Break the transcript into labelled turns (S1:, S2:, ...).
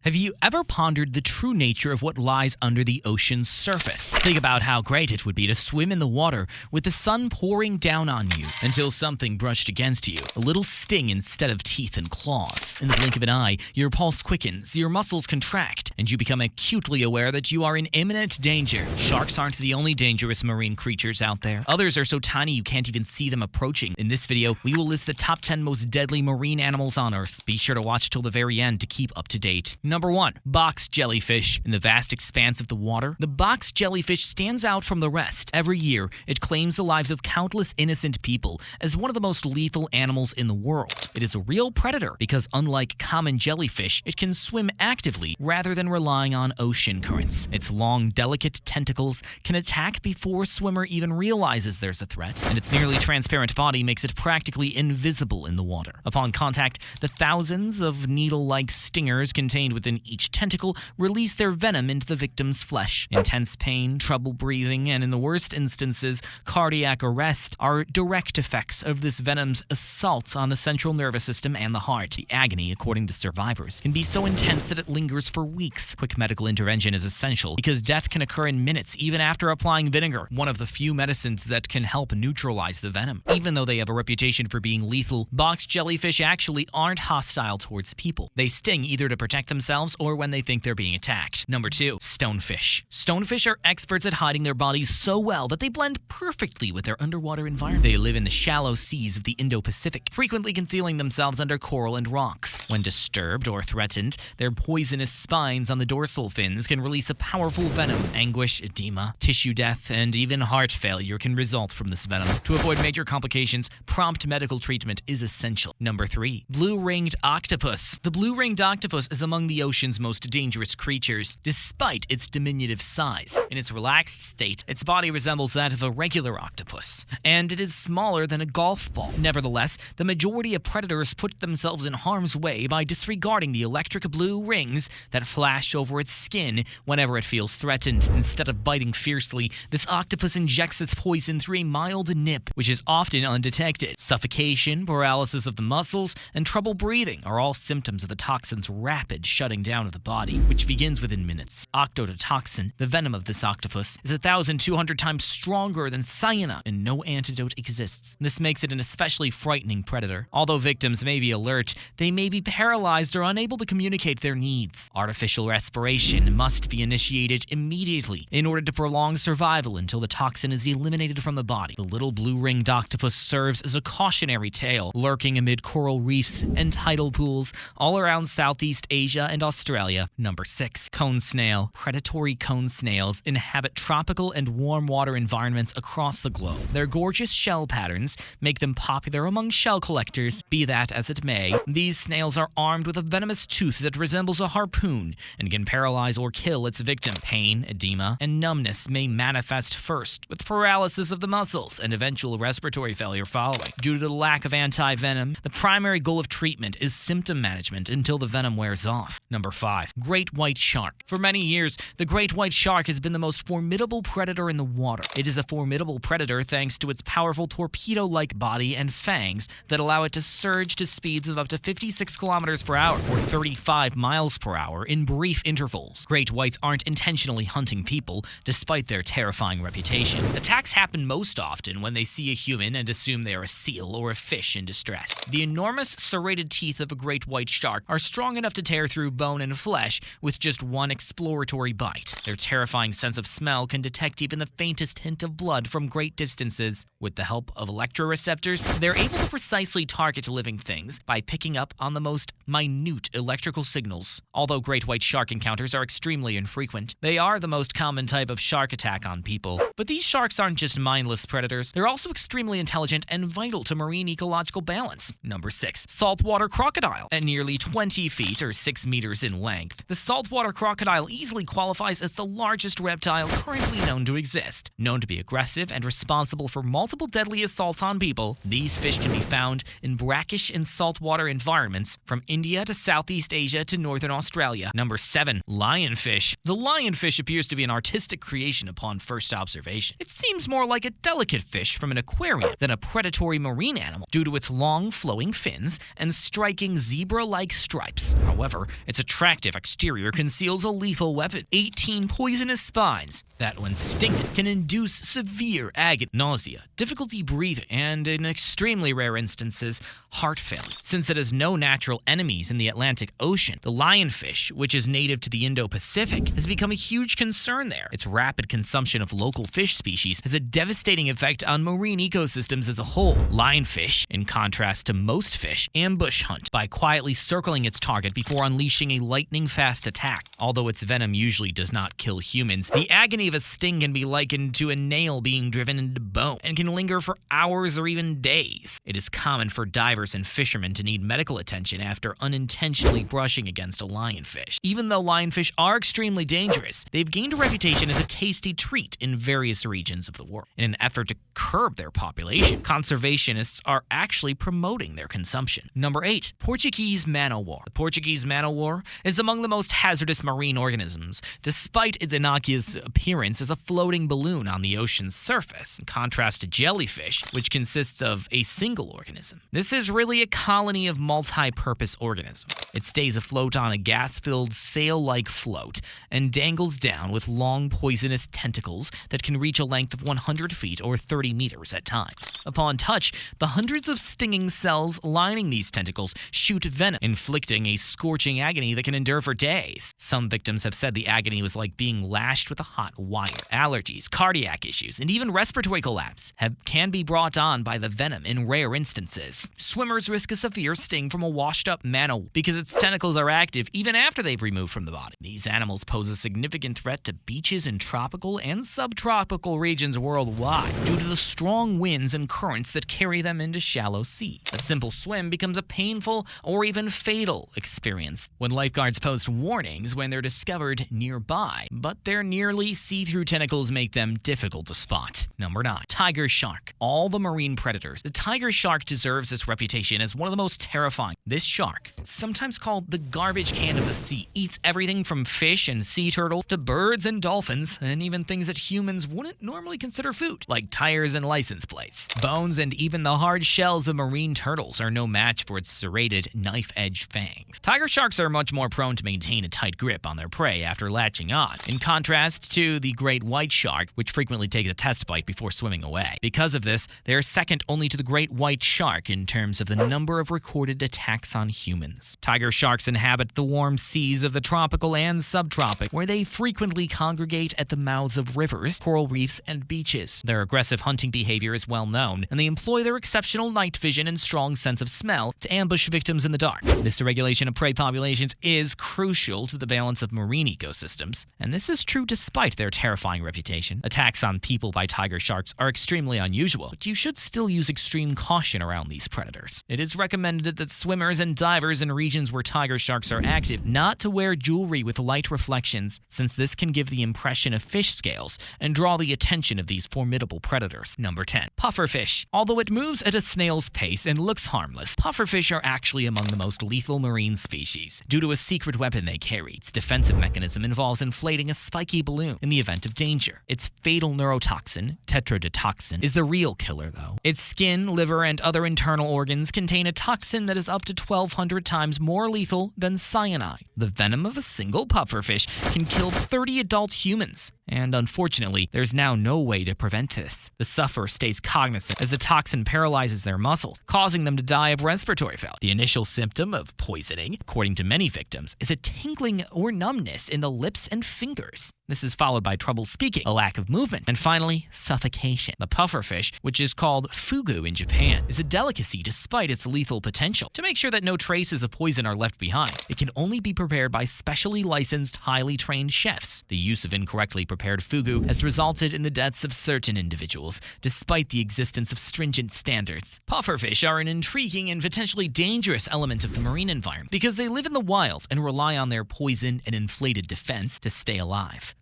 S1: Have you ever pondered the true nature of what lies under the ocean's surface? Think about how great it would be to swim in the water with the sun pouring down on you until something brushed against you, a little sting instead of teeth and claws. In the blink of an eye, your pulse quickens, your muscles contract, and you become acutely aware that you are in imminent danger. Sharks aren't the only dangerous marine creatures out there. Others are so tiny you can't even see them approaching. In this video, we will list the top 10 most deadly marine animals on Earth. Be sure to watch till the very end to keep up to date. Number 1. Box jellyfish. In the vast expanse of the water, the box jellyfish stands out from the rest. Every year, it claims the lives of countless innocent people as one of the most lethal animals in the world. It is a real predator because unlike common jellyfish, it can swim actively rather than relying on ocean currents. Its long, delicate tentacles can attack before a swimmer even realizes there's a threat, and its nearly transparent body makes it practically invisible in the water. Upon contact, the thousands of needle-like stingers contained within each tentacle release their venom into the victim's flesh. Intense pain, trouble breathing, and in the worst instances, cardiac arrest are direct effects of this venom's assault on the central nervous system and the heart. The agony, according to survivors, can be so intense that it lingers for weeks. Quick medical intervention is essential because death can occur in minutes even after applying vinegar, one of the few medicines that can help neutralize the venom. Even though they have a reputation for being lethal, box jellyfish actually aren't hostile towards people. They sting either to protect themselves or when they think they're being attacked. Number 2. Stonefish. Stonefish are experts at hiding their bodies so well that they blend perfectly with their underwater environment. They live in the shallow seas of the Indo-Pacific, frequently concealing themselves under coral and rocks. When disturbed or threatened, their poisonous spines on the dorsal fins can release a powerful venom. Anguish, edema, tissue death, and even heart failure can result from this venom. To avoid major complications, prompt medical treatment is essential. Number 3. Blue-ringed octopus. The blue-ringed octopus is among the ocean's most dangerous creatures, despite its diminutive size. In its relaxed state, its body resembles that of a regular octopus, and it is smaller than a golf ball. Nevertheless, the majority of predators put themselves in harm's way by disregarding the electric blue rings that flash over its skin whenever it feels threatened. Instead of biting fiercely, this octopus injects its poison through a mild nip, which is often undetected. Suffocation, paralysis of the muscles, and trouble breathing are all symptoms of the toxin's rapid shutting down of the body, which begins within minutes. Octotoxin, the venom of this octopus, is 1,200 times stronger than cyanide, and no antidote exists. This makes it an especially frightening predator. Although victims may be alert, they may be paralyzed or unable to communicate their needs. Artificial respiration must be initiated immediately in order to prolong survival until the toxin is eliminated from the body. The little blue-ringed octopus serves as a cautionary tale, lurking amid coral reefs and tidal pools all around Southeast Asia and Australia. Number 6. Cone snail. Predatory cone snails inhabit tropical and warm water environments across the globe. Their gorgeous shell patterns make them popular among shell collectors. Be that as it may, these snails are armed with a venomous tooth that resembles a harpoon and can paralyze or kill its victim. Pain, edema, and numbness may manifest first, with paralysis of the muscles and eventual respiratory failure following. Due to the lack of anti-venom, the primary goal of treatment is symptom management until the venom wears off. Number 5. Great white shark. For many years, the great white shark has been the most formidable predator in the water. It is a formidable predator thanks to its powerful torpedo-like body and fangs that allow it to surge to speeds of up to 56 kilometers per hour or 35 miles per hour in brief intervals. Great whites aren't intentionally hunting people, despite their terrifying reputation. Attacks happen most often when they see a human and assume they are a seal or a fish in distress. The enormous serrated teeth of a great white shark are strong enough to tear through bone and flesh with just one exploratory bite. Their terrifying sense of smell can detect even the faintest hint of blood from great distances. With the help of electroreceptors, they're able to precisely target living things by picking up on the most minute electrical signals. Although great white shark encounters are extremely infrequent, they are the most common type of shark attack on people. But these sharks aren't just mindless predators, they're also extremely intelligent and vital to marine ecological balance. Number 6. Saltwater crocodile. At nearly 20 feet or 6 meters in length, the saltwater crocodile easily qualifies as the largest reptile currently known to exist. Known to be aggressive and responsible for multiple deadly assaults on people, these fish can be found in brackish and saltwater environments from India to Southeast Asia to northern Australia. Number Number 7. Lionfish. The lionfish appears to be an artistic creation upon first observation. It seems more like a delicate fish from an aquarium than a predatory marine animal due to its long flowing fins and striking zebra-like stripes. However, its attractive exterior conceals a lethal weapon: 18 poisonous spines that, when stinging, can induce severe agony, nausea, difficulty breathing, and in extremely rare instances, heart failure. Since it has no natural enemies in the Atlantic Ocean, the lionfish, which is native to the Indo-Pacific, has become a huge concern there. Its rapid consumption of local fish species has a devastating effect on marine ecosystems as a whole. Lionfish, in contrast to most fish, ambush hunt by quietly circling its target before unleashing a lightning-fast attack. Although its venom usually does not kill humans, the agony of a sting can be likened to a nail being driven into bone and can linger for hours or even days. It is common for divers and fishermen to need medical attention after unintentionally brushing against a lionfish. Even though lionfish are extremely dangerous, they've gained a reputation as a tasty treat in various regions of the world. In an effort to curb their population, conservationists are actually promoting their consumption. Number 8. Portuguese man-o'-war. The Portuguese man-o'-war is among the most hazardous marine organisms, despite its innocuous appearance as a floating balloon on the ocean's surface, in contrast to jellyfish, which consists of a single organism. This is really a colony of multi-purpose organisms. It stays afloat on a gas-filled sail-like float and dangles down with long poisonous tentacles that can reach a length of 100 feet or 30 meters at times. Upon touch, the hundreds of stinging cells lining these tentacles shoot venom, inflicting a scorching agony that can endure for days. Some victims have said the agony was like being lashed with a hot wire. Allergies, cardiac issues, and even respiratory collapse can be brought on by the venom in rare instances. Swimmers risk a severe sting from a washed-up man-o' because its tentacles are active even after they've removed from the body. These animals pose a significant threat to beaches in tropical and subtropical regions worldwide due to the strong winds and currents that carry them into shallow sea. A simple swim becomes a painful or even fatal experience when lifeguards post warnings when they're discovered nearby, but their nearly see-through tentacles make them difficult to spot. Number 9. Tiger shark. All the marine predators, the tiger shark deserves its reputation as one of the most terrifying. This shark, sometimes called the garbage can of the sea, eats everything from fish and sea turtle to birds and dolphins, and even things that humans wouldn't normally consider food, like tires and license plates. Bones and even the hard shells of marine turtles are no match for its serrated, knife-edged fangs. Tiger sharks are much more prone to maintain a tight grip on their prey after latching on, in contrast to the great white shark, which frequently takes a test bite before swimming away. Because of this, they are second only to the great white shark in terms of the number of recorded attacks on humans. Tiger sharks inhabit the warm seas of the tropical and subtropic, where they frequently congregate at the mouths of rivers, coral reefs, and beaches. Their aggressive hunting behavior is well known, and they employ their exceptional night vision and strong sense of smell to ambush victims in the dark. This regulation of prey populations is crucial to the balance of marine ecosystems, and this is true despite their terrifying reputation. Attacks on people by tiger sharks are extremely unusual, but you should still use extreme caution around these predators. It is recommended that swimmers and divers in regions where tiger sharks are active not to wear jewelry with light reflections, since this can give the impression of fish scales and draw the attention of these formidable predators. Number 10. Pufferfish. Although it moves at a snail's pace and looks harmless, pufferfish are actually among the most lethal marine species. Due to a secret weapon they carry, its defensive mechanism involves inflating a spiky balloon in the event of danger. Its fatal neurotoxin, tetrodotoxin, is the real killer, though. Its skin, liver, and other internal organs contain a toxin that is up to 1,200 times more lethal than cyanide. The venom of a single pufferfish can kill 30 adult humans, and unfortunately, there's now no way to prevent this. The sufferer stays cognizant as the toxin paralyzes their muscles, causing them to die of respiratory failure. The initial symptom of poisoning, according to many victims, is a tingling or numbness in the lips and fingers. This is followed by trouble speaking, a lack of movement, and finally, suffocation. The pufferfish, which is called fugu in Japan, is a delicacy despite its lethal potential. To make sure that no traces of poison are left behind, it can only be prepared by specially licensed, highly trained chefs. The use of incorrectly prepared fugu has resulted in the deaths of certain individuals, despite the existence of stringent standards. Pufferfish are an intriguing and potentially dangerous element of the marine environment because they live in the wild and rely on their poison and inflated defense to stay alive.